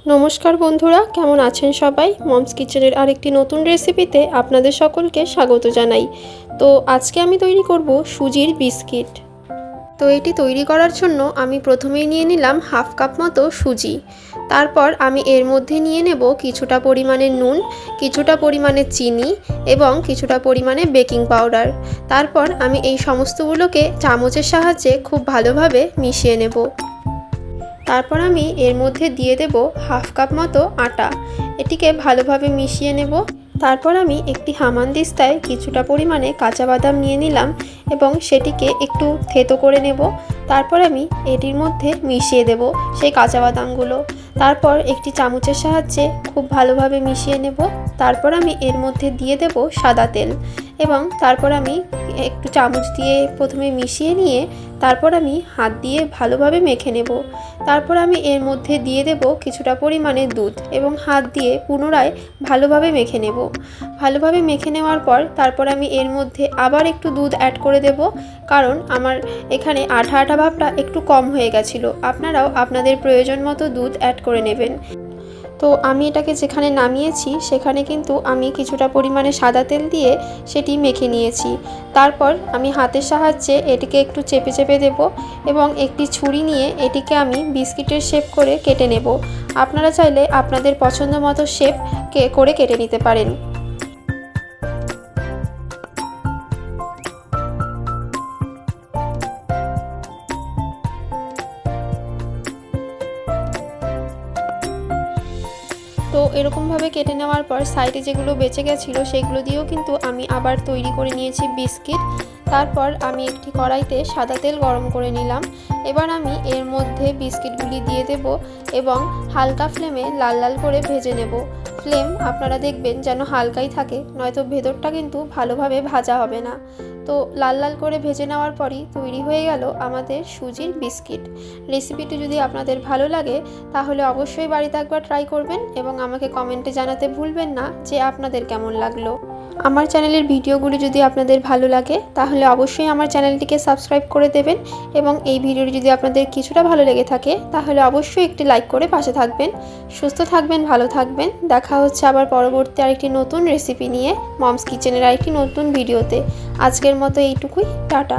নমস্কার বন্ধুরা, কেমন আছেন সবাই? মমস কিচেনের আরেকটি নতুন রেসিপিতে আপনাদের সকলকে স্বাগত জানাই। তো আজকে আমি তৈরি করব সুজির বিস্কিট। তো এটি তৈরি করার জন্য আমি প্রথমেই নিয়ে নিলাম হাফ কাপ মতো সুজি। তারপর আমি এর মধ্যে নিয়ে নেব কিছুটা পরিমাণে নুন, কিছুটা পরিমাণে চিনি এবং কিছুটা পরিমাণে বেকিং পাউডার। তারপর আমি এই সমস্তগুলোকে চামচের সাহায্যে খুব ভালোভাবে মিশিয়ে নেব। তারপর আমি এর মধ্যে দিয়ে দেব হাফ কাপ মতো আটা। এটিকে ভালোভাবে মিশিয়ে নেব। তারপর আমি একটি হামানদিস্তায় কিছুটা পরিমাণে কাঁচা বাদাম নিয়ে নিলাম এবং সেটিকে একটু থেতো করে নেব। তারপর আমি এটির মধ্যে মিশিয়ে দেব সেই কাঁচা বাদামগুলো। তারপর একটি চামচের সাহায্যে খুব ভালোভাবে মিশিয়ে নেব। তারপর আমি এর মধ্যে দিয়ে দেব সাদা তেল এবং তারপর আমি একটু চামচ দিয়ে প্রথমে মিশিয়ে নিয়ে তারপর আমি হাত দিয়ে ভালোভাবে মেখে নেব। তারপর আমি এর মধ্যে দিয়ে দেব কিছুটা পরিমাণে দুধ এবং হাত দিয়ে পুনরায় ভালোভাবে মেখে নেব। ভালোভাবে মেখে নেওয়ার পর তারপর আমি এর মধ্যে আবার একটু দুধ অ্যাড করে দেব, কারণ আমার এখানে আঠা আঠা ভাবটা একটু কম হয়ে গেছিলো। আপনারাও আপনাদের প্রয়োজন মতো দুধ অ্যাড করে নেবেন। তো আমি এটাকে যেখানে নামিয়েছি সেখানে কিন্তু আমি কিছুটা পরিমাণে সাদা তেল দিয়ে সেটি মেখে নিয়েছি। তারপর আমি হাতের সাহায্যে এটিকে একটু চেপে চেপে দেব এবং একটি ছুরি নিয়ে এটিকে আমি বিস্কিটের শেপ করে কেটে নেব। আপনারা চাইলে আপনাদের পছন্দ মতো শেপ করে কেটে নিতে পারেন। তো এরকমভাবে কেটে নেওয়ার পর সাইডে যেগুলো বেঁচে গেছিলো সেগুলো দিয়েও কিন্তু আমি আবার তৈরি করে নিয়েছি বিস্কিট। তারপর আমি একটি কড়াইতে সাদা তেল গরম করে নিলাম। এবার আমি এর মধ্যে বিস্কিটগুলি দিয়ে দেব এবং হালকা ফ্লেমে লাল লাল করে ভেজে নেব। ফ্লেম আপনারা দেখবেন যেন হালকাই থাকে, নয়তো ভেতরটা কিন্তু ভালোভাবে ভাজা হবে না। তো লাল লাল করে ভেজে নেওয়ার পরই তৈরি হয়ে গেল আমাদের সুজির বিস্কিট। রেসিপিটি যদি আপনাদের ভালো লাগে তাহলে অবশ্যই বাড়িতে একবার ট্রাই করবেন এবং আমাকে কমেন্টে জানাতে ভুলবেন না যে আপনাদের কেমন লাগলো। আমার চ্যানেলের ভিডিওগুলি যদি আপনাদের ভালো লাগে তাহলে অবশ্যই আমার চ্যানেলটিকে সাবস্ক্রাইব করে দেবেন এবং এই ভিডিওটি যদি আপনাদের কিছুটা ভালো লেগে থাকে তাহলে অবশ্যই একটি লাইক করে পাশে থাকবেন। সুস্থ থাকবেন, ভালো থাকবেন। দেখা হচ্ছে আবার পরবর্তী আরেকটি নতুন রেসিপি নিয়ে মমস কিচেনের আরেকটি নতুন ভিডিওতে। আজকের মতো এইটুকুই, টাটা।